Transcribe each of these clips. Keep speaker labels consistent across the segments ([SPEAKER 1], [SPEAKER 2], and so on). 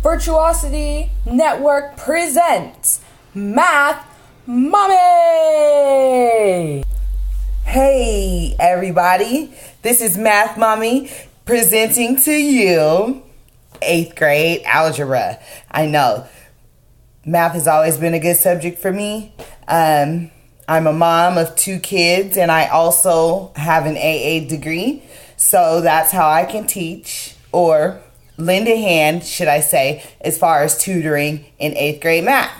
[SPEAKER 1] Virtuosity Network presents Math Mommy!
[SPEAKER 2] Hey everybody, this is Math Mommy presenting to you 8th grade algebra. I know, math has always been a good subject for me. I'm a mom of 2 kids and I also have an AA degree. So that's how I can teach or lend a hand, should I say, as far as tutoring in 8th grade math.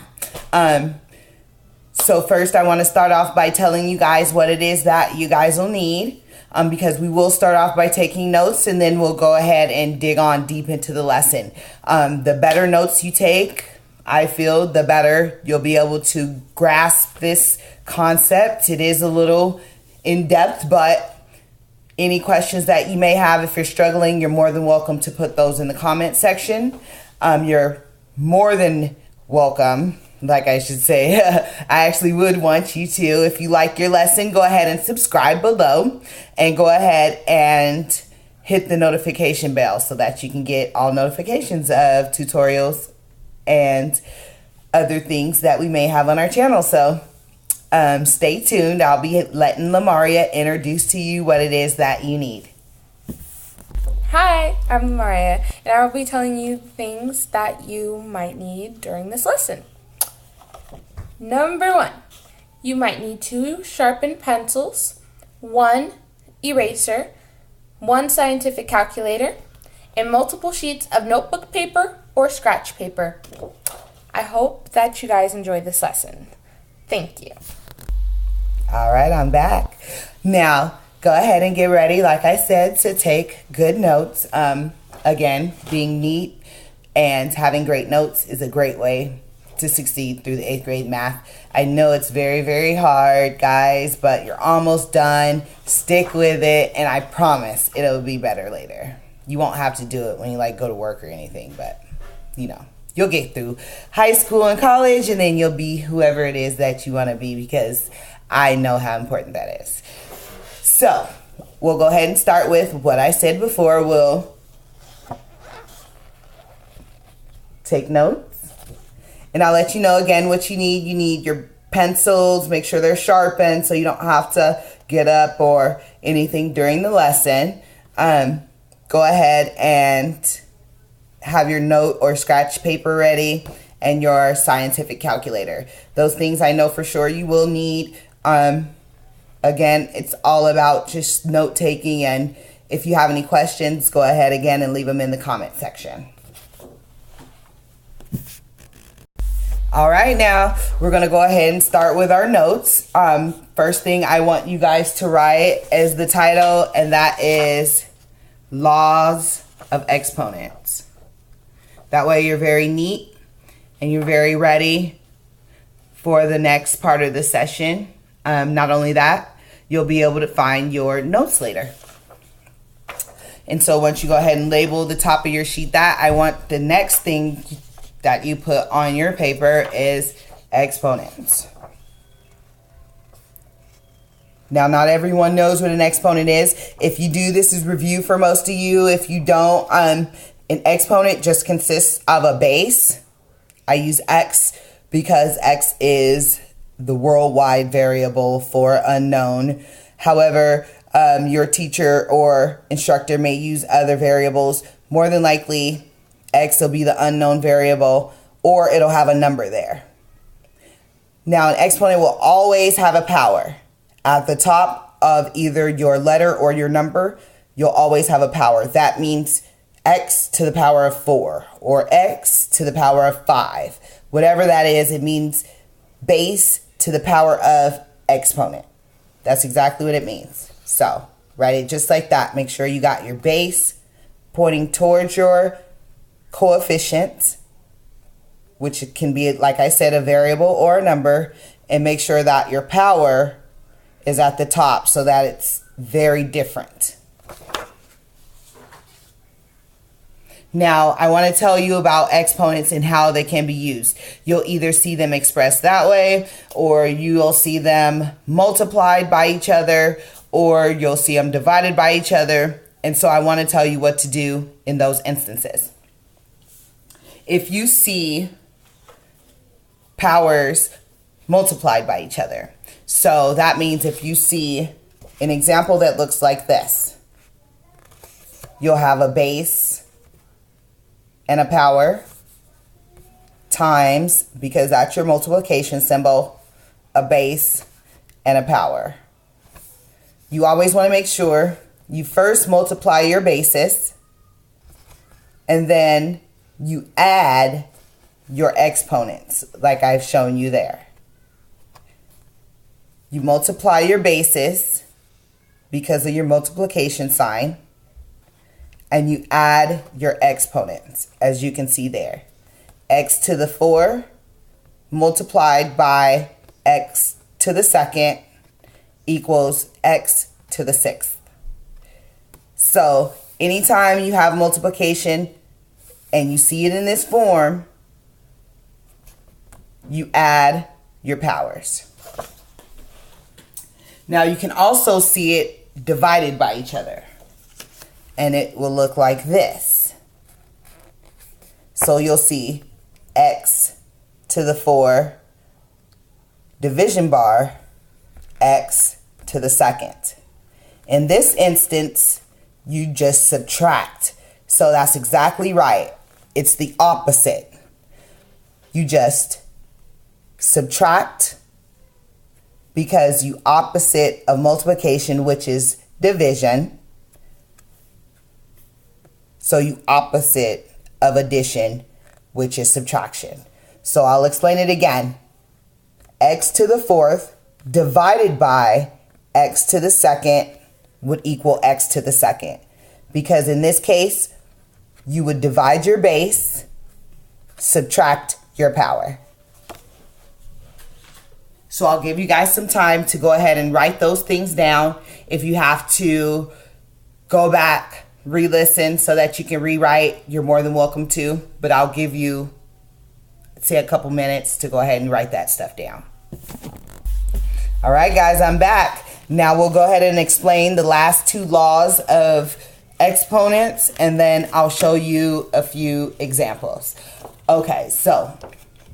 [SPEAKER 2] So first I want to start off by telling you guys what it is that you guys will need, because we will start off by taking notes and then we'll go ahead and dig on deep into the lesson. The better notes you take, I feel, the better you'll be able to grasp this concept. It is a little in-depth, but any questions that you may have, if you're struggling, you're more than welcome to put those in the comment section. You're more than welcome, like I should say. I actually would want you to, if you like your lesson, go ahead and subscribe below and go ahead and hit the notification bell so that you can get all notifications of tutorials and other things that we may have on our channel. So stay tuned. I'll be letting Lamaria introduce to you what it is that you need.
[SPEAKER 1] Hi, I'm Lamaria, and I will be telling you things that you might need during this lesson. Number 1, you might need 2 sharpened pencils, 1 eraser, 1 scientific calculator, and multiple sheets of notebook paper or scratch paper. I hope that you guys enjoy this lesson. Thank you.
[SPEAKER 2] All right, I'm back. Now, go ahead and get ready, like I said, to take good notes. Again, being neat and having great notes is a great way to succeed through the 8th grade math. I know it's very, very hard, guys, but you're almost done. Stick with it, and I promise it'll be better later. You won't have to do it when you go to work or anything, but you'll get through high school and college, and then you'll be whoever it is that you want to be, because I know how important that is. So we'll go ahead and start with what I said before. We'll take notes, and I'll let you know again what you need. You need your pencils. Make sure they're sharpened so you don't have to get up or anything during the lesson. Go ahead and have your note or scratch paper ready and your scientific calculator. Those things I know for sure you will need. Again, it's all about just note taking, and if you have any questions, go ahead again and leave them in the comment section. All right, now we're gonna go ahead and start with our notes. First thing I want you guys to write is the title, and that is Laws of Exponents. That way you're very neat and you're very ready for the next part of the session. Not only that, you'll be able to find your notes later. And so once you go ahead and label the top of your sheet that, I want the next thing that you put on your paper is exponents. Now, not everyone knows what an exponent is. If you do, this is review for most of you. If you don't, an exponent just consists of a base. I use X because X is the worldwide variable for unknown. However, your teacher or instructor may use other variables. More than likely, X will be the unknown variable, or it'll have a number there. Now, an exponent will always have a power. At the top of either your letter or your number, you'll always have a power. That means X to the power of 4 or X to the power of 5. Whatever that is, it means base to the power of exponent. That's exactly what it means. So write it just like that. Make sure you got your base pointing towards your coefficient, which can be, like I said, a variable or a number, and make sure that your power is at the top so that it's very different. Now, I want to tell you about exponents and how they can be used. You'll either see them expressed that way, or you'll see them multiplied by each other, or you'll see them divided by each other. And so I want to tell you what to do in those instances. if you see powers multiplied by each other. So that means if you see an example that looks like this, you'll have a base and a power times, because that's your multiplication symbol, a base and a power. You always want to make sure you first multiply your bases and then you add your exponents like I've shown you there. You multiply your bases because of your multiplication sign, and you add your exponents, as you can see there. X to the 4 multiplied by x to the 2nd equals x to the 6th. So anytime you have multiplication and you see it in this form, you add your powers. Now you can also see it divided by each other, and it will look like this. So you'll see x to the 4 division bar x to the 2nd. In this instance, you just subtract. So that's exactly right. It's the opposite. You just subtract because you opposite of multiplication, which is division. So you opposite of addition, which is subtraction. So I'll explain it again. X to the 4th divided by x to the 2nd would equal x to the 2nd. Because in this case, you would divide your base, subtract your power. So I'll give you guys some time to go ahead and write those things down. If you have to go back, re-listen so that you can rewrite, you're more than welcome to. But I'll give you, say, a couple minutes to go ahead and write that stuff down. All right, guys, I'm back. Now we'll go ahead and explain the last two laws of exponents, and then I'll show you a few examples. Okay, so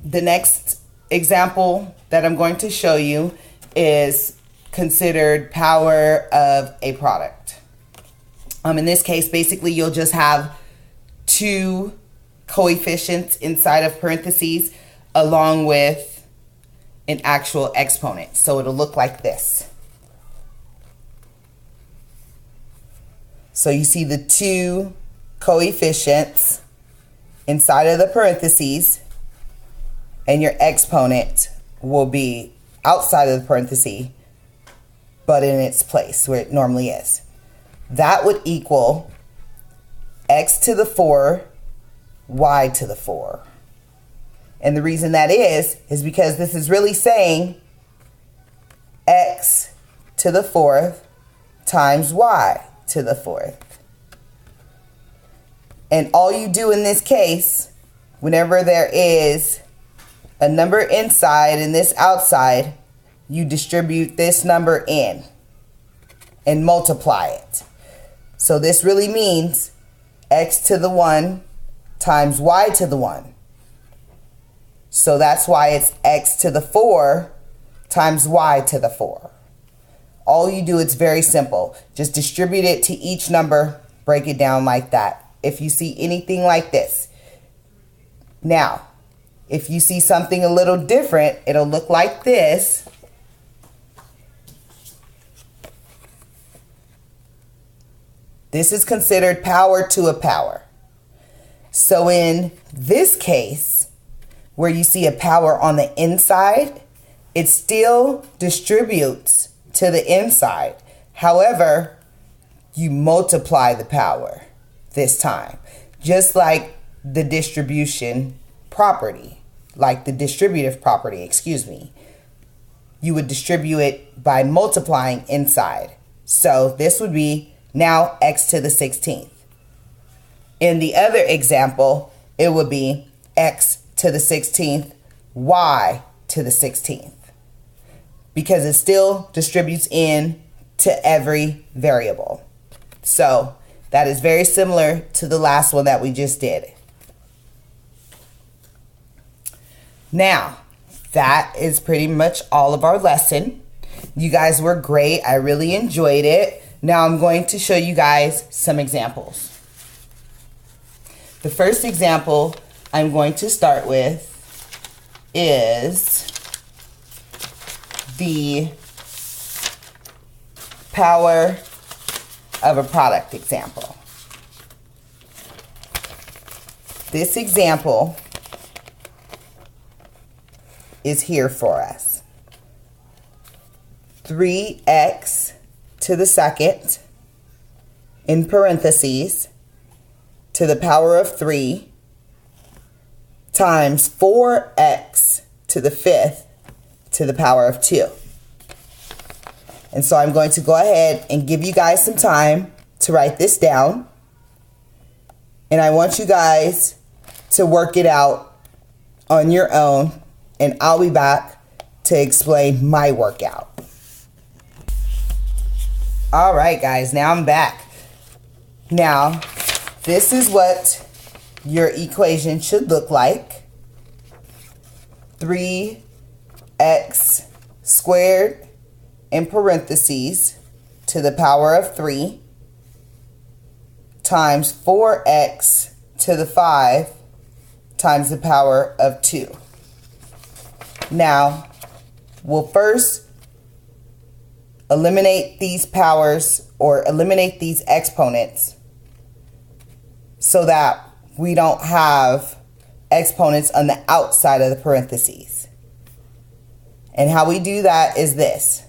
[SPEAKER 2] the next example that I'm going to show you is considered power of a product. In this case, basically, you'll just have two coefficients inside of parentheses along with an actual exponent. So it'll look like this. So you see the two coefficients inside of the parentheses, and your exponent will be outside of the parenthesis, but in its place where it normally is. That would equal x to the 4, y to the 4. And the reason that is because this is really saying x to the 4th times y to the 4th. And all you do in this case, whenever there is a number inside and this outside, you distribute this number in and multiply it. So this really means x to the 1 times y to the 1. So that's why it's x to the 4 times y to the 4. All you do, it's very simple. Just distribute it to each number, break it down like that. If you see anything like this. Now, if you see something a little different, it'll look like this. This is considered power to a power. So in this case, where you see a power on the inside, it still distributes to the inside. However, you multiply the power this time, just like the distribution property, like the distributive property, excuse me. You would distribute it by multiplying inside. So this would be now x to the 16th. In the other example, it would be x to the 16th, y to the 16th, because it still distributes in to every variable. So that is very similar to the last one that we just did. Now, that is pretty much all of our lesson. You guys were great. I really enjoyed it. Now I'm going to show you guys some examples. The first example I'm going to start with is the power of a product example. This example is here for us. 3x to the second, in parentheses, to the power of 3 times 4x to the fifth to the power of 2. And so I'm going to go ahead and give you guys some time to write this down. And I want you guys to work it out on your own, and I'll be back to explain my workout. All right, guys, now I'm back. Now, this is what your equation should look like. 3x squared in parentheses to the power of 3 times 4x to the 5 times the power of 2. Now, we'll first eliminate these powers, or eliminate these exponents, so that we don't have exponents on the outside of the parentheses. And how we do that is this.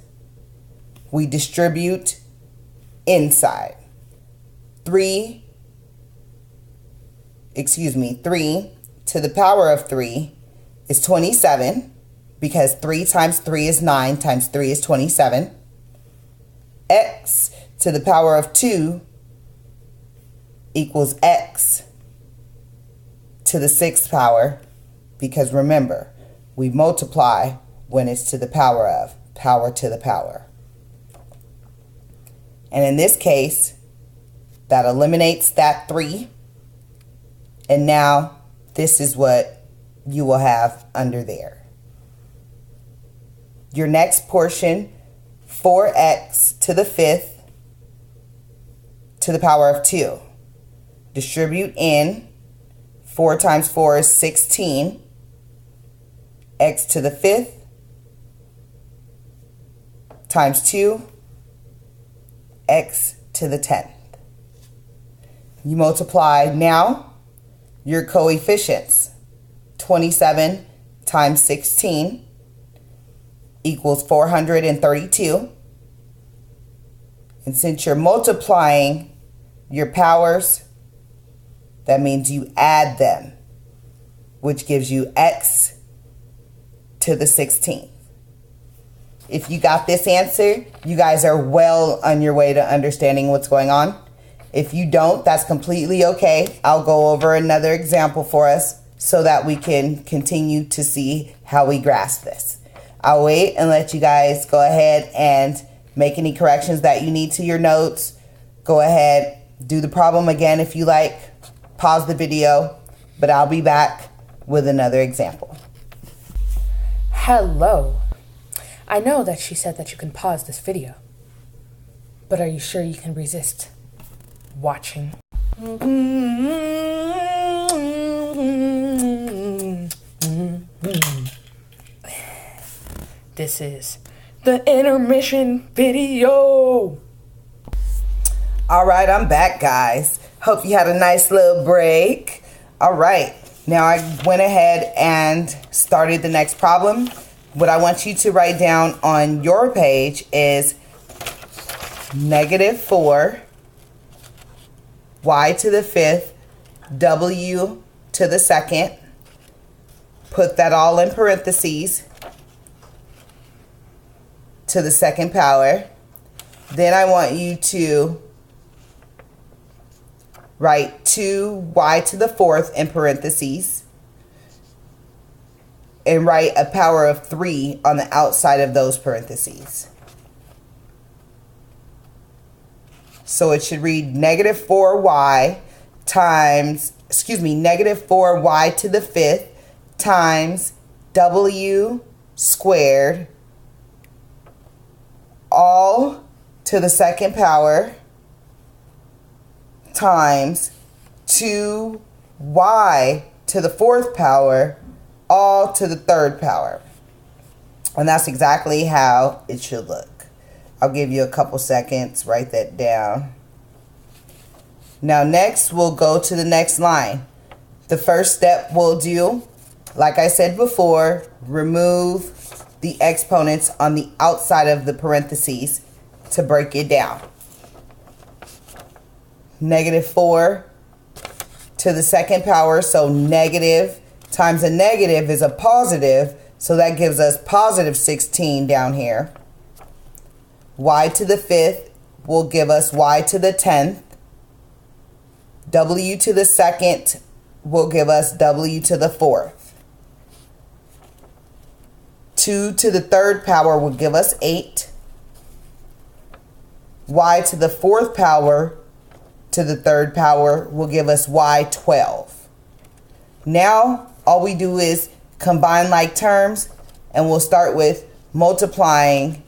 [SPEAKER 2] We distribute inside. 3 to the power of 3 is 27, because 3 times 3 is 9 times 3 is 27. X to the power of 2 equals x to the 6th power, because remember, we multiply when it's to the power of, power to the power. And in this case, that eliminates that 3. And now this is what you will have under there. Your next portion, 4x to the 5th to the power of 2. Distribute in. 4 times 4 is 16. X to the 5th times 2. X to the 10th. You multiply now your coefficients. 27 times 16 equals 432. And since you're multiplying your powers, that means you add them, which gives you x to the 16th. If you got this answer, you guys are well on your way to understanding what's going on. If you don't, that's completely okay. I'll go over another example for us so that we can continue to see how we grasp this. I'll wait and let you guys go ahead and make any corrections that you need to your notes. Go ahead, do the problem again if you like. Pause the video, but I'll be back with another example.
[SPEAKER 1] Hello. I know that she said that you can pause this video, but are you sure you can resist watching? This is the intermission video.
[SPEAKER 2] All right, I'm back, guys. Hope you had a nice little break. All right, now I went ahead and started the next problem. What I want you to write down on your page is -4 y to the 5th, w to the 2nd. Put that all in parentheses to the 2nd power. Then I want you to write 2y to the 4th in parentheses and write a power of 3 on the outside of those parentheses. So it should read -4y times, -4y to the 5th times w squared all to the second power times 2y to the fourth power all to the third power. And that's exactly how it should look. I'll give you a couple seconds, write that down. Now next we'll go to the next line. The first step we'll do, like I said before, remove the exponents on the outside of the parentheses to break it down. -4 to the second power, so negative times a negative is a positive, so that gives us positive 16 down here. Y to the fifth will give us y to the 10th. W to the second will give us w to the fourth. 2 to the third power will give us 8. Y to the fourth power to the third power will give us y 12. Now all we do is combine like terms, and we'll start with multiplying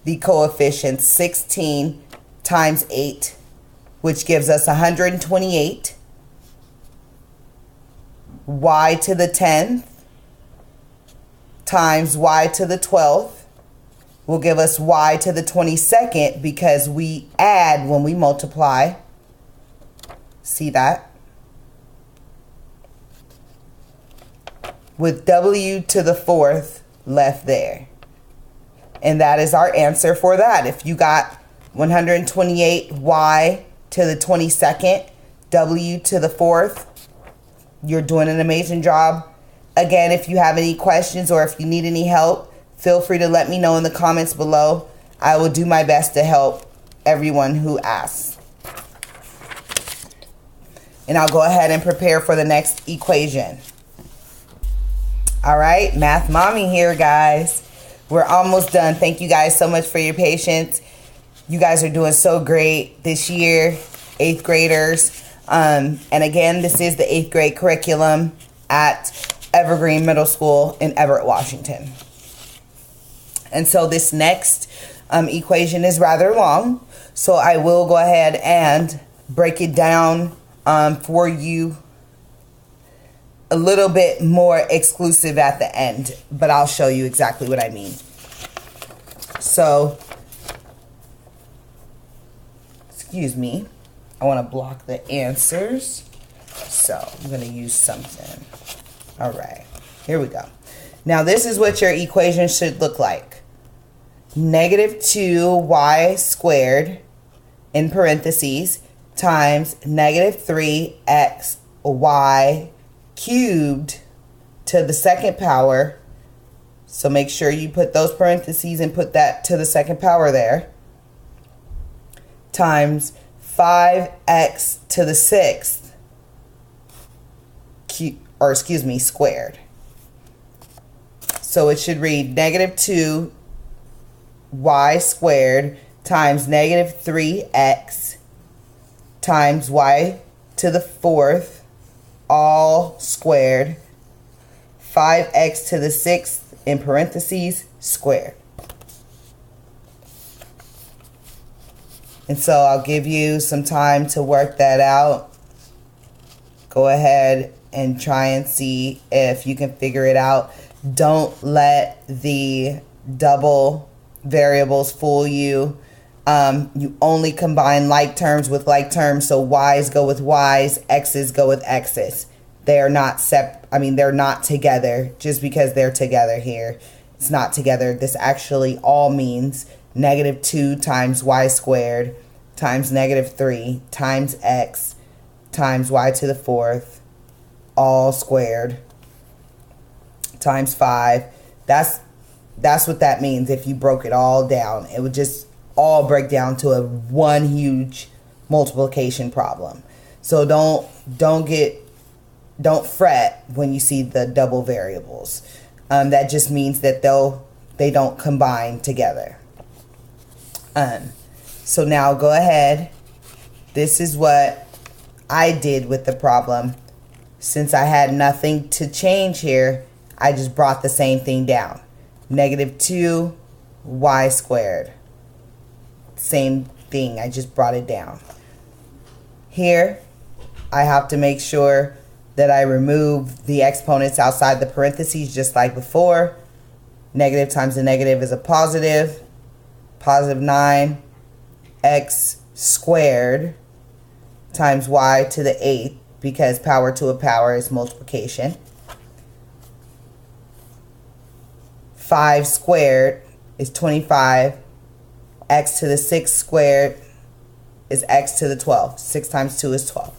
[SPEAKER 2] the coefficients. 16 times 8, which gives us 128. Y to the 10th times y to the 12th will give us y to the 22nd, because we add when we multiply. See that? With w to the fourth left there. And that is our answer for that. If you got 128 y to the 22nd, w to the fourth, you're doing an amazing job. Again, if you have any questions or if you need any help, feel free to let me know in the comments below. I will do my best to help everyone who asks. And I'll go ahead and prepare for the next equation. All right, Math Mommy here, guys. We're almost done. Thank you guys so much for your patience. You guys are doing so great this year, 8th graders. And again, this is the 8th grade curriculum at Evergreen Middle School in Everett, Washington. And so this next equation is rather long, so I will go ahead and break it down for you a little bit more exclusive at the end, but I'll show you exactly what I mean. So, excuse me, I want to block the answers, so I'm going to use something. All right, here we go. Now this is what your equation should look like. -2y squared in parentheses times -3xy cubed to the second power. So make sure you put those parentheses and put that to the second power there. Times 5x to the sixth squared. So it should read -2y squared times -3x times y to the fourth all squared, 5x to the sixth in parentheses squared. And so I'll give you some time to work that out. Go ahead and try and see if you can figure it out. Don't let the double variables fool you. You only combine like terms with like terms, so y's go with y's, x's go with x's. They are not they're not together just because they're together here. It's not together. This actually all means -2 times y squared times -3 times x times y to the fourth all squared times 5. That's what that means. If you broke it all down, it would just all break down to one huge multiplication problem. So don't fret when you see the double variables. That just means that they don't combine together. So now go ahead. This is what I did with the problem. Since I had nothing to change here, I just brought the same thing down. Negative 2y squared. Same thing, I just brought it down. Here, I have to make sure that I remove the exponents outside the parentheses just like before. Negative times a negative is a positive. Positive 9x squared times y to the 8th, because power to a power is multiplication. 5 squared is 25. X to the 6 squared is x to the 12. 6 times 2 is 12.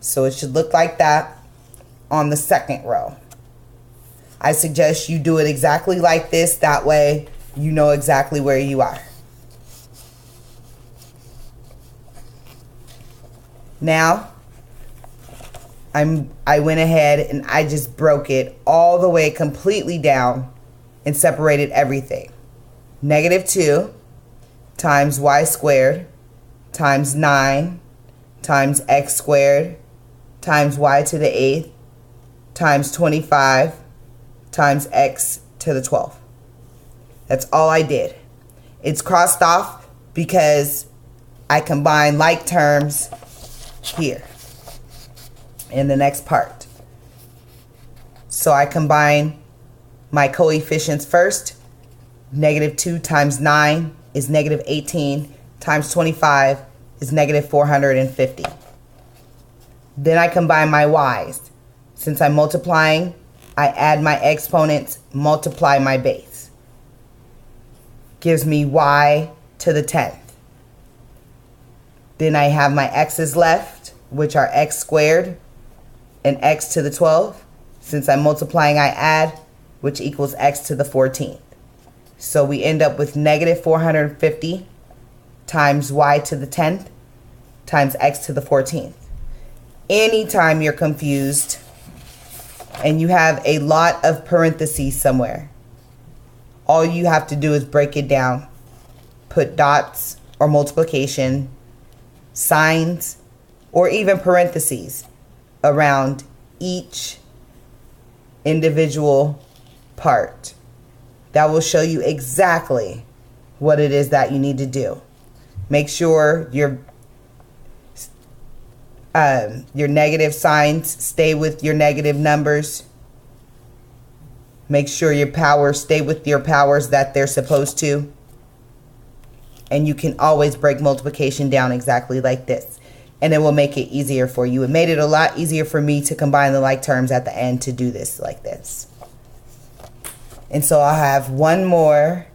[SPEAKER 2] So it should look like that on the second row. I suggest you do it exactly like this. That way you know exactly where you are. Now, I went ahead and I just broke it all the way completely down and separated everything. Negative 2 times y squared times 9 times x squared times y to the 8th times 25 times x to the 12th. That's all I did. It's crossed off because I combine like terms here in the next part. So I combine my coefficients first. Negative 2 times 9 is negative 18 times 25 is negative 450. Then I combine my y's. Since I'm multiplying, I add my exponents, multiply my base. Gives me y to the 10th. Then I have my x's left, which are x squared and x to the 12th. Since I'm multiplying, I add, which equals x to the 14th. So we end up with negative 450 times y to the 10th times x to the 14th. Anytime you're confused and you have a lot of parentheses somewhere, all you have to do is break it down. Put dots or multiplication, signs, or even parentheses around each individual part. That will show you exactly what it is that you need to do. Make sure your negative signs stay with your negative numbers. Make sure your powers stay with your powers that they're supposed to. And you can always break multiplication down exactly like this. And it will make it easier for you. It made it a lot easier for me to combine the like terms at the end to do this like this. And so I'll have one more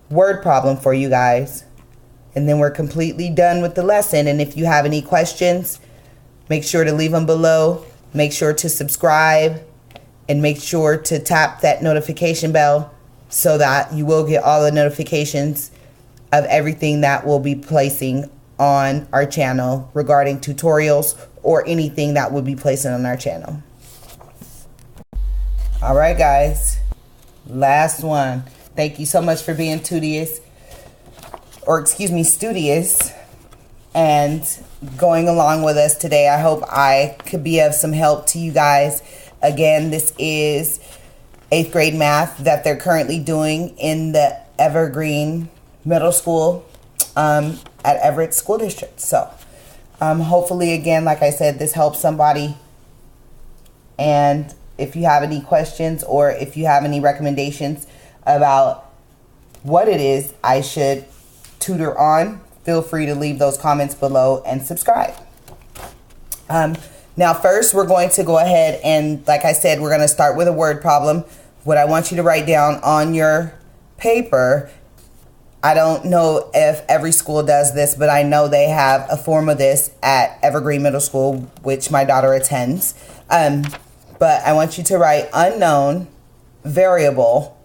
[SPEAKER 2] word problem for you guys. And then we're completely done with the lesson. And if you have any questions, make sure to leave them below. Make sure to subscribe. And make sure to tap that notification bell so that you will get all the notifications of everything that we'll be placing on our channel regarding tutorials or anything that we'll be placing on our channel. All right, guys. Last one. Thank you so much for being studious and going along with us today. I hope I could be of some help to you guys. Again, this is 8th grade math that they're currently doing in the Evergreen Middle School at Everett School District. So hopefully, again, like I said, this helps somebody. And if you have any questions or if you have any recommendations about what it is I should tutor on, feel free to leave those comments below and subscribe. Now, first, we're going to go ahead and, like I said, we're going to start with a word problem. What I want you to write down on your paper, I don't know if every school does this, but I know they have a form of this at Evergreen Middle School, which my daughter attends. But I want you to write unknown, variable,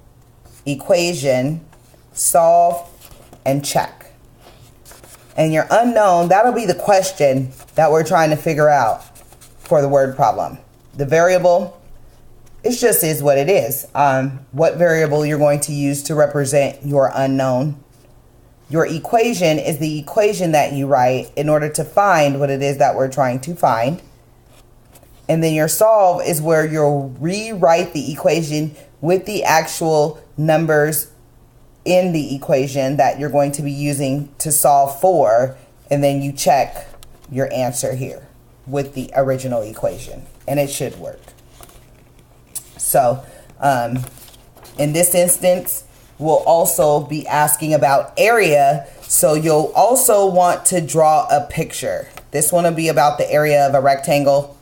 [SPEAKER 2] equation, solve, and check. And your unknown, that'll be the question that we're trying to figure out for the word problem. The variable, it just is what it is. What variable you're going to use to represent your unknown. Your equation is the equation that you write in order to find what it is that we're trying to find. And then your solve is where you'll rewrite the equation with the actual numbers in the equation that you're going to be using to solve for. And then you check your answer here with the original equation. And it should work. So in this instance, we'll also be asking about area. So you'll also want to draw a picture. This one will be about the area of a rectangle.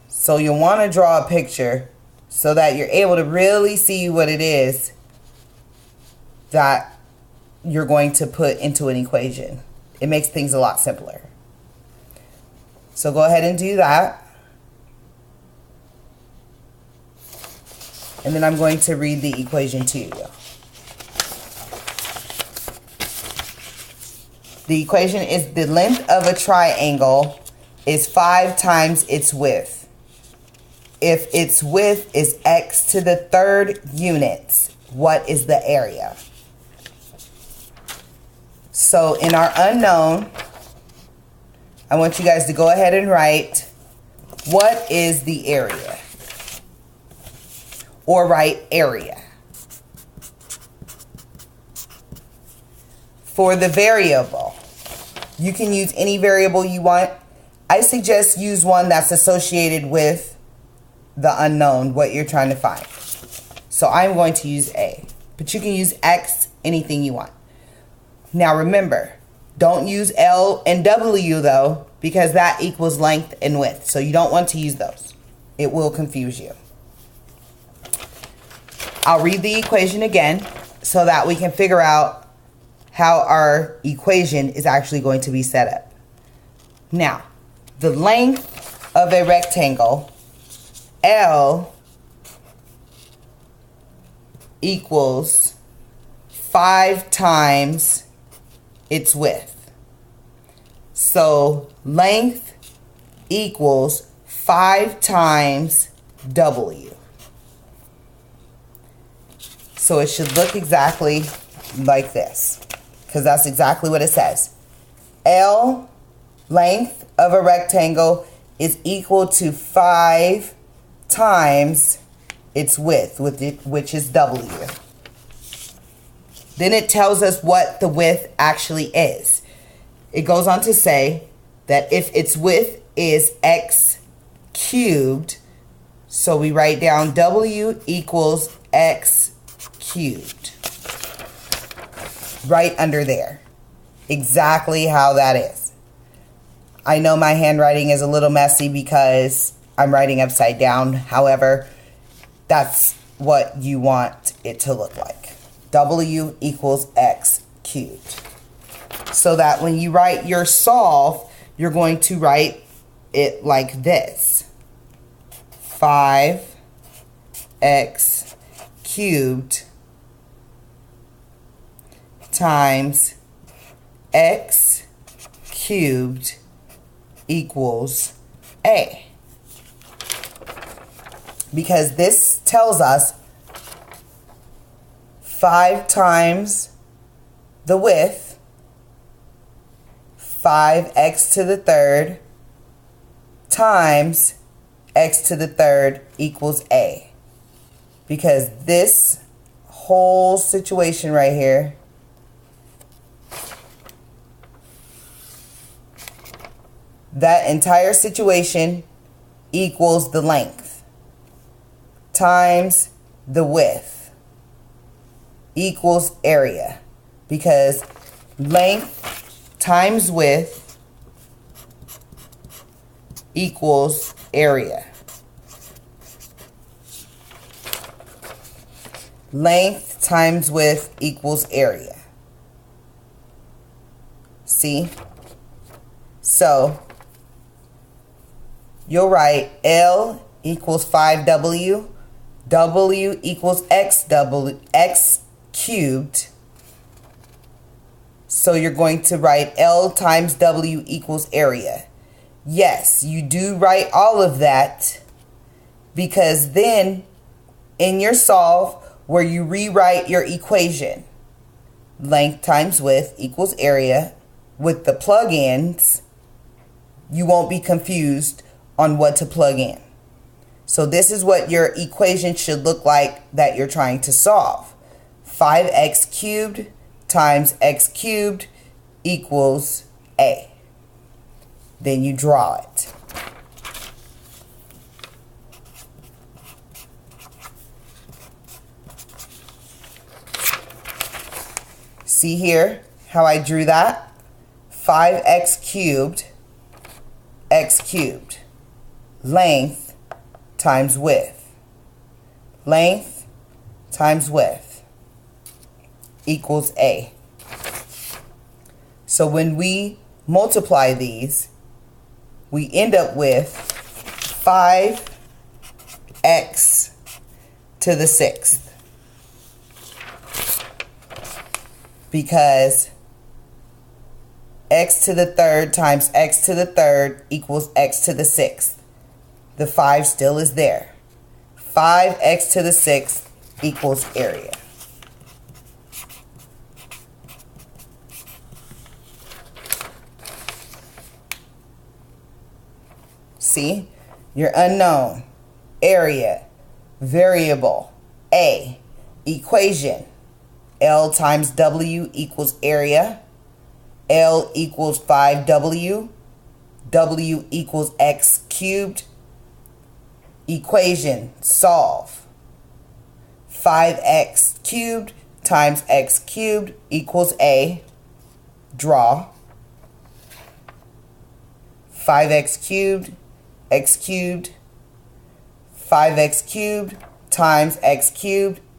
[SPEAKER 2] So you'll want to draw a picture so that you're able to really see what it is that you're going to put into an equation. It makes things a lot simpler. So go ahead and do that. And then I'm going to read the equation to you. The equation is the length of a triangle is 5 times its width. If its width is x to the 3rd units, what is the area? So in our unknown, I want you guys to go ahead and write, what is the area? Or write area. For the variable, you can use any variable you want. I suggest use one that's associated with the unknown, what you're trying to find. So I'm going to use A, but you can use X, anything you want. Now remember, don't use L and W though, because that equals length and width. So you don't want to use those. It will confuse you. I'll read the equation again so that we can figure out how our equation is actually going to be set up. Now, the length of a rectangle, L, equals 5 times its width. So length equals 5 times W. So it should look exactly like this, because that's exactly what it says. L, length of a rectangle, is equal to 5 times its width, which is W. Then it tells us what the width actually is. It goes on to say that if its width is x cubed, so we write down W equals x cubed. Right under there. Exactly how that is. I know my handwriting is a little messy because I'm writing upside down. However, that's what you want it to look like. W equals x cubed. So that when you write your solve, you're going to write it like this. 5x cubed times x cubed equals A. Because this tells us 5 times the width, 5x to the 3rd, times x to the 3rd equals A. Because this whole situation right here that entire situation equals the length times the width equals area, because length times width equals area. Length times width equals area. See? So you'll write L equals 5W, W equals x cubed. So you're going to write L times W equals area. Yes, you do write all of that, because then in your solve where you rewrite your equation, length times width equals area, with the plug-ins, you won't be confused on what to plug in. So this is what your equation should look like that you're trying to solve. 5x cubed times x cubed equals a. Then you draw it. See here how I drew that? 5x cubed, x cubed. Length times width. Length times width equals a. So when we multiply these, we end up with 5x to the 6th. Because x to the 3rd times x to the 3rd equals x to the 6th. The 5 still is there. 5x to the 6th equals area. See? Your unknown, area, variable, a, equation, L times W equals area, L equals 5W, W equals x cubed, equation, solve. 5x cubed times x cubed equals a, draw. 5x cubed, x cubed, 5x cubed times x cubed